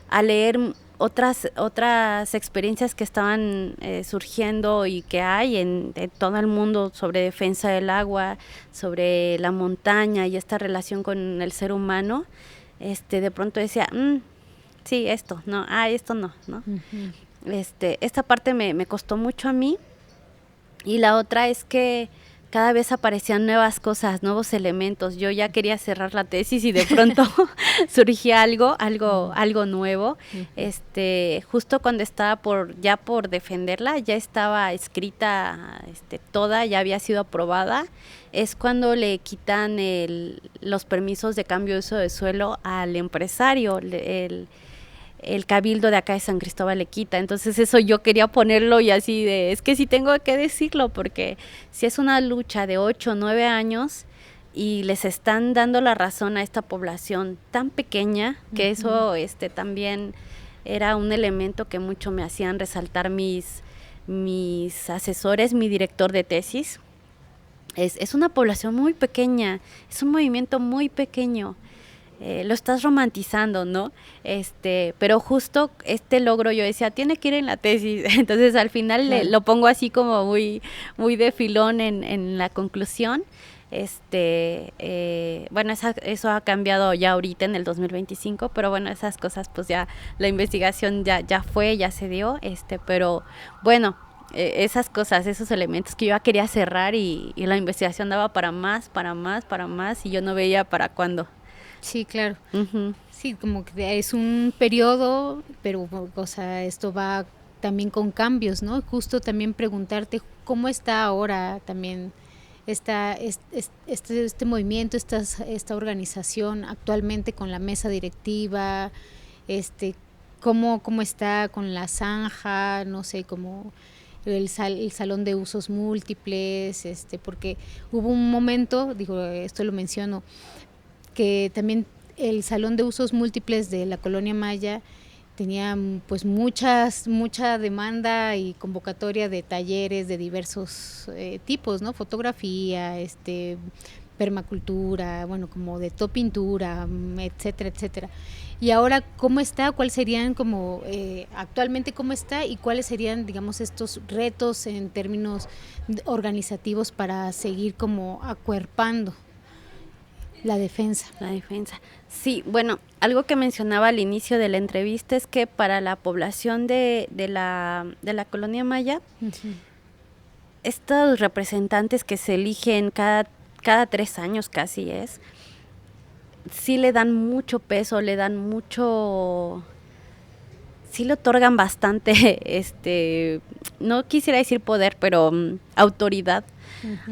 S3: a leer otras experiencias que estaban surgiendo y que hay en todo el mundo sobre defensa del agua, sobre la montaña y esta relación con el ser humano, de pronto decía, sí, esto no, esto no, ¿no? Esta parte me costó mucho a mí, y la otra es que cada vez aparecían nuevas cosas, nuevos elementos. Yo ya quería cerrar la tesis y de pronto surgía algo nuevo. Justo cuando estaba por defenderla, ya estaba escrita toda, ya había sido aprobada. Es cuando le quitan los permisos de cambio de uso de suelo al empresario, el cabildo de acá de San Cristóbal le quita. Entonces eso yo quería ponerlo, y así es que sí tengo que decirlo, porque si es una lucha de 8 o 9 años y les están dando la razón a esta población tan pequeña, que eso también era un elemento que mucho me hacían resaltar mis asesores, mi director de tesis. Es una población muy pequeña, es un movimiento muy pequeño. Lo estás romantizando, ¿no? Pero justo logro, yo decía, tiene que ir en la tesis. Entonces al final claro, lo pongo así como muy, muy de filón en la conclusión. Bueno, eso ha cambiado ya ahorita en el 2025, pero bueno, esas cosas pues ya la investigación ya se dio, pero bueno, esas cosas, esos elementos que yo ya quería cerrar, y la investigación daba para más, y yo no veía para cuándo.
S2: Sí, claro. Sí, como que es un periodo, pero o sea, esto va también con cambios, ¿no? Justo también preguntarte cómo está ahora también este movimiento, esta organización actualmente con la mesa directiva, cómo está con la zanja, no sé, como el salón de usos múltiples, porque hubo un momento, digo, esto lo menciono, que también el salón de usos múltiples de la colonia Maya tenía pues mucha demanda y convocatoria de talleres de diversos tipos, ¿no? Fotografía, permacultura, bueno, como de todo, pintura, etcétera, etcétera. Y ahora, ¿cómo está? ¿Cuáles serían como actualmente cómo está y cuáles serían, digamos, estos retos en términos organizativos para seguir como acuerpando la defensa?
S3: Sí, bueno, algo que mencionaba al inicio de la entrevista es que para la población de la colonia Maya, estos representantes que se eligen cada 3 años casi sí le dan mucho peso, sí le otorgan bastante, no quisiera decir poder, pero autoridad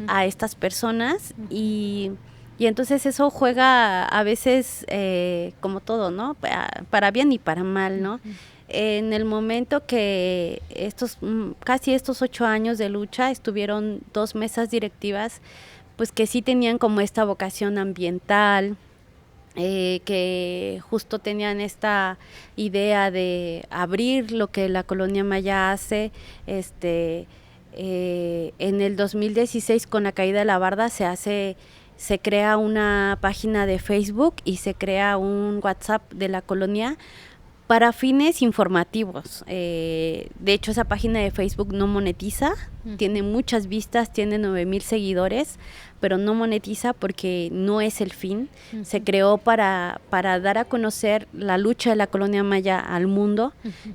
S3: a estas personas, y entonces eso juega a veces como todo, ¿no? Para bien y para mal, ¿no? En el momento que casi estos 8 años de lucha, estuvieron 2 mesas directivas, pues que sí tenían como esta vocación ambiental, que justo tenían esta idea de abrir lo que la colonia Maya hace. En el 2016, con la caída de la barda, se crea una página de Facebook y se crea un WhatsApp de la colonia para fines informativos. De hecho, esa página de Facebook no monetiza, tiene muchas vistas, tiene 9,000 seguidores, pero no monetiza porque no es el fin. Se creó para dar a conocer la lucha de la colonia Maya al mundo,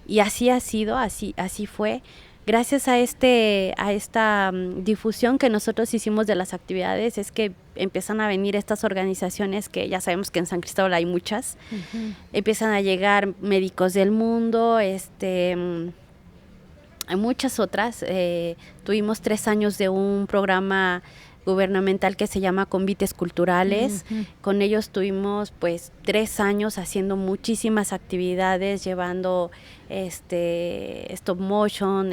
S3: y así ha sido, así fue. gracias a esta difusión que nosotros hicimos de las actividades, es que empiezan a venir estas organizaciones, que ya sabemos que en San Cristóbal hay muchas. Empiezan a llegar médicos del mundo, hay muchas otras. Tuvimos 3 años de un programa gubernamental que se llama Convites Culturales. Con ellos tuvimos pues 3 años haciendo muchísimas actividades, llevando stop motion,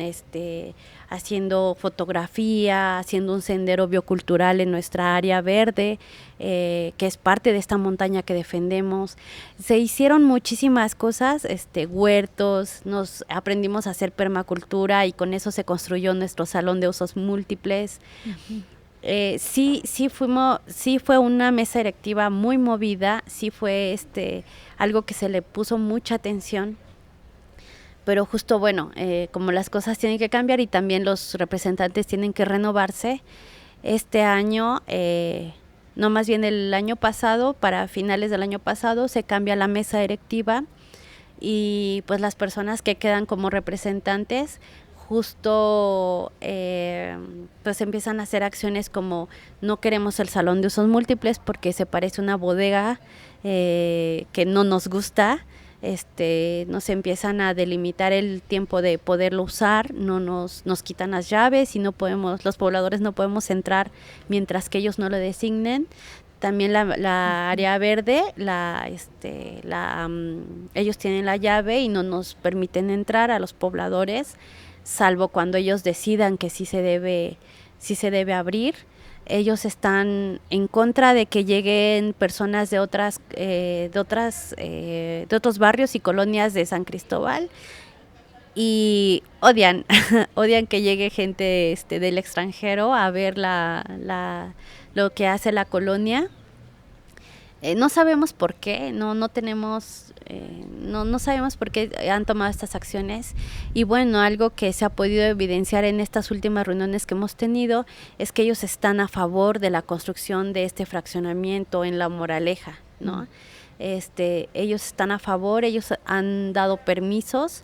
S3: haciendo fotografía, haciendo un sendero biocultural en nuestra área verde, que es parte de esta montaña que defendemos. Se hicieron muchísimas cosas, huertos, nos aprendimos a hacer permacultura y con eso se construyó nuestro salón de usos múltiples. Sí fue una mesa directiva muy movida, sí fue algo que se le puso mucha atención, pero justo como las cosas tienen que cambiar y también los representantes tienen que renovarse, este año, no, más bien el año pasado, para finales del año pasado, se cambia la mesa directiva y pues las personas que quedan como representantes justo pues empiezan a hacer acciones como no queremos el salón de usos múltiples porque se parece una bodega que no nos gusta. Nos empiezan a delimitar el tiempo de poderlo usar, nos quitan las llaves y no podemos, los pobladores no podemos entrar mientras que ellos no lo designen. También la área verde, ellos tienen la llave y no nos permiten entrar a los pobladores, salvo cuando ellos decidan que sí se debe abrir. Ellos están en contra de que lleguen personas de otros barrios y colonias de San Cristóbal y odian que llegue gente del extranjero a ver lo que hace la colonia. No sabemos por qué, no sabemos por qué han tomado estas acciones. Y bueno, algo que se ha podido evidenciar en estas últimas reuniones que hemos tenido es que ellos están a favor de la construcción de este fraccionamiento en La Moraleja, ¿no? Ellos están a favor, ellos han dado permisos.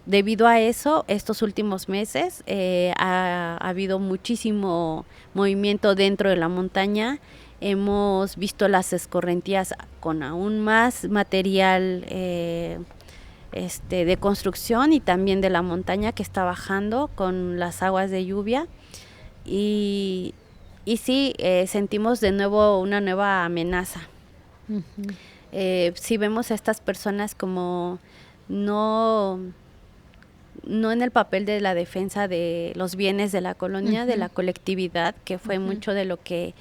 S3: Debido a eso, estos últimos meses ha habido muchísimo movimiento dentro de la montaña. Hemos visto las escorrentías con aún más material de construcción y también de la montaña que está bajando con las aguas de lluvia. Y sí, sentimos de nuevo una nueva amenaza. Sí vemos a estas personas como no en el papel de la defensa de los bienes de la colonia, de la colectividad, que fue mucho de lo que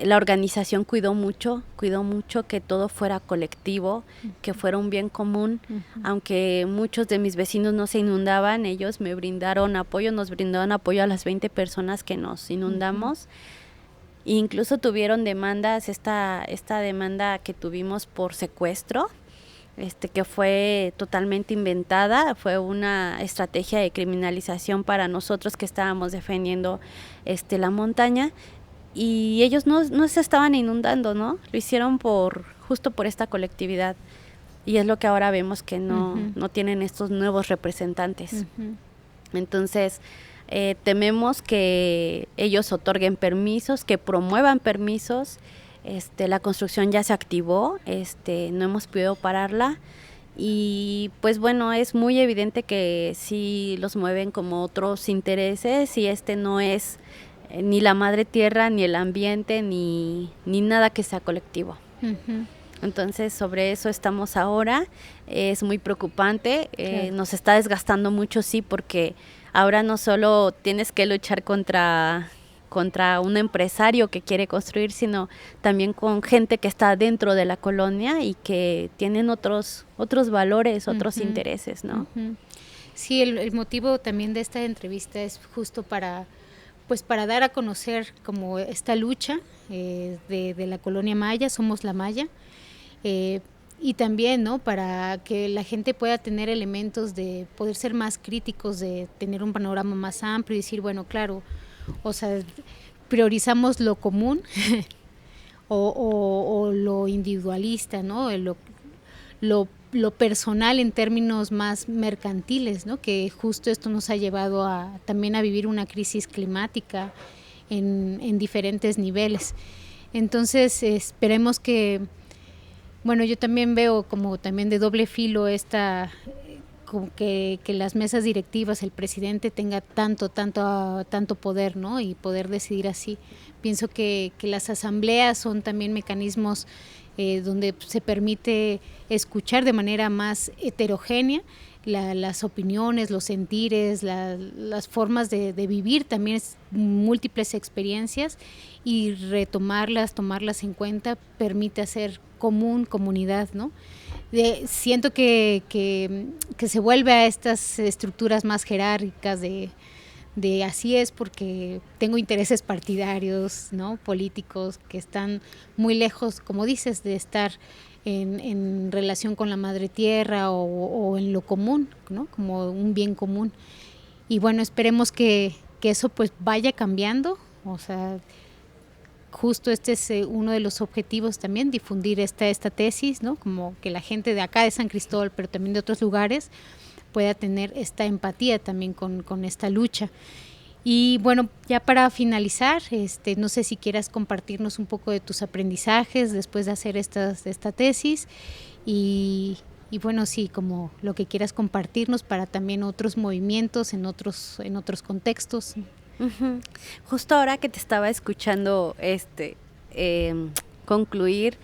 S3: la organización cuidó mucho que todo fuera colectivo, que fuera un bien común. Aunque muchos de mis vecinos no se inundaban, ellos nos brindaron apoyo a las 20 personas que nos inundamos. Incluso tuvieron demandas, esta demanda que tuvimos por secuestro, que fue totalmente inventada, fue una estrategia de criminalización para nosotros que estábamos defendiendo la montaña, y ellos no se estaban inundando, ¿no? Lo hicieron justo por esta colectividad, y es lo que ahora vemos que no tienen estos nuevos representantes. Entonces tememos que ellos otorguen permisos, que promuevan permisos. La construcción ya se activó, no hemos podido pararla, y pues bueno, es muy evidente que sí los mueven como otros intereses, y no es ni la madre tierra, ni el ambiente, ni nada que sea colectivo. Entonces sobre eso estamos ahora. Es muy preocupante, claro. Nos está desgastando mucho, sí, porque ahora no solo tienes que luchar contra un empresario que quiere construir, sino también con gente que está dentro de la colonia y que tienen otros valores, otros intereses, ¿no?
S2: Sí, el motivo también de esta entrevista es justo para dar a conocer como esta lucha de la colonia maya, Somos la Maya, y también, ¿no?, para que la gente pueda tener elementos de poder ser más críticos, de tener un panorama más amplio y decir, bueno, claro, o sea, priorizamos lo común o lo individualista, ¿no? lo personal en términos más mercantiles, ¿no? Que justo esto nos ha llevado también a vivir una crisis climática en diferentes niveles. Entonces esperemos que, bueno, yo también veo como también de doble filo como que las mesas directivas, el presidente tenga tanto poder, ¿no? Y poder decidir así. Pienso que las asambleas son también mecanismos donde se permite escuchar de manera más heterogénea las opiniones, los sentires, las formas de vivir también múltiples experiencias, y tomarlas en cuenta permite hacer comunidad, ¿no? Siento que se vuelve a estas estructuras más jerárquicas de así es porque tengo intereses partidarios, ¿no? Políticos que están muy lejos, como dices, de estar en relación con la madre tierra o en lo común, ¿no? Como un bien común. Y bueno, esperemos que eso pues vaya cambiando. O sea, justo este es uno de los objetivos también, difundir esta tesis, ¿no? Como que la gente de acá de San Cristóbal, pero también de otros lugares, pueda tener esta empatía también con esta lucha. Y bueno, ya para finalizar, no sé si quieras compartirnos un poco de tus aprendizajes después de hacer esta tesis y bueno, sí, como lo que quieras compartirnos para también otros movimientos en otros contextos.
S3: Uh-huh. Justo ahora que te estaba escuchando concluir,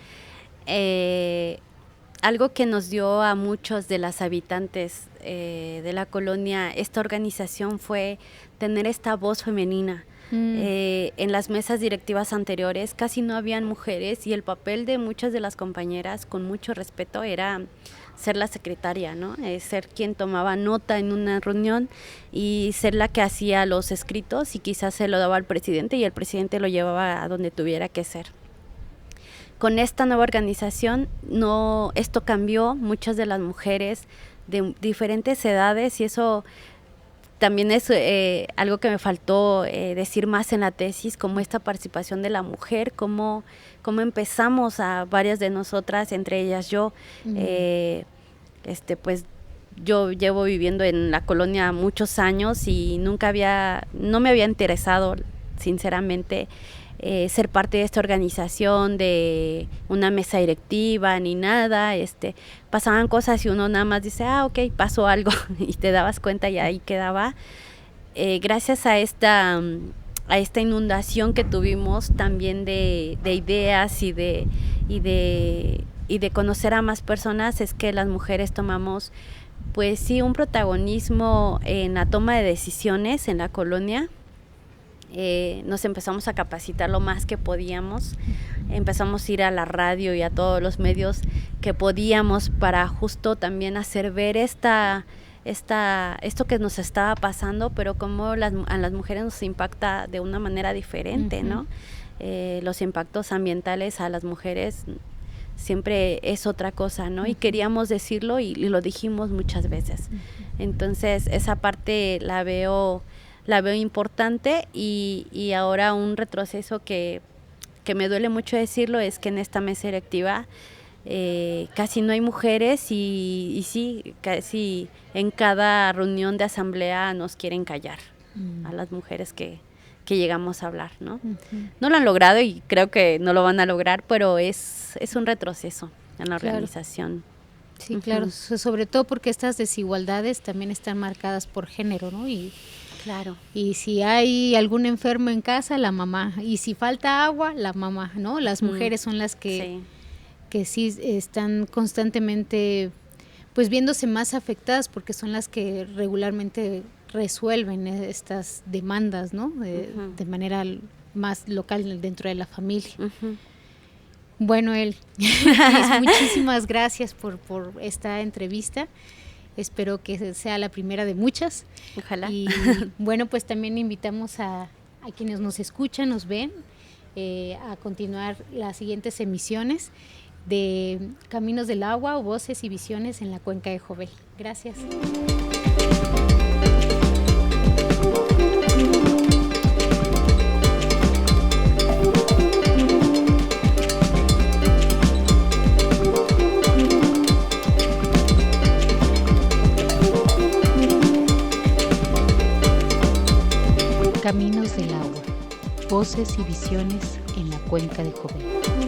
S3: algo que nos dio a muchos de las habitantes de la colonia esta organización fue tener esta voz femenina. En las mesas directivas anteriores casi no habían mujeres y el papel de muchas de las compañeras, con mucho respeto, era ser la secretaria, ¿no? Ser quien tomaba nota en una reunión y ser la que hacía los escritos y quizás se lo daba al presidente y el presidente lo llevaba a donde tuviera que ser. Con esta nueva organización esto cambió. Muchas de las mujeres de diferentes edades, y eso también es algo que me faltó decir más en la tesis, como esta participación de la mujer, cómo empezamos a varias de nosotras, entre ellas yo, pues yo llevo viviendo en la colonia muchos años y no me había interesado sinceramente ser parte de esta organización, de una mesa directiva ni nada. Pasaban cosas y uno nada más dice, ok, pasó algo y te dabas cuenta y ahí quedaba. Gracias a esta inundación que tuvimos también de ideas y de conocer a más personas, es que las mujeres tomamos pues sí un protagonismo en la toma de decisiones en la colonia. Nos empezamos a capacitar lo más que podíamos, empezamos a ir a la radio y a todos los medios que podíamos para justo también hacer ver esto que nos estaba pasando, pero cómo a las mujeres nos impacta de una manera diferente, ¿no? Los impactos ambientales a las mujeres siempre es otra cosa, ¿no? Y queríamos decirlo y lo dijimos muchas veces. Entonces esa parte la veo importante y ahora un retroceso que me duele mucho decirlo es que en esta mesa directiva casi no hay mujeres y sí, casi en cada reunión de asamblea nos quieren callar a las mujeres que llegamos a hablar, ¿no? No lo han logrado y creo que no lo van a lograr, pero es un retroceso en la organización.
S2: Sí, claro, sobre todo porque estas desigualdades también están marcadas por género, ¿no?
S3: Claro.
S2: Y si hay algún enfermo en casa, la mamá. Y si falta agua, la mamá, ¿no? Las mujeres son las que sí están constantemente pues viéndose más afectadas porque son las que regularmente resuelven estas demandas, ¿no? De manera más local dentro de la familia. Bueno, muchísimas gracias por esta entrevista. Espero que sea la primera de muchas.
S3: Ojalá.
S2: Y bueno, pues también invitamos a quienes nos escuchan, nos ven, a continuar las siguientes emisiones de Caminos del Agua, Voces y Visiones en la Cuenca de Jovel. Gracias.
S1: Caminos del agua, voces y visiones en la cuenca de Jovel.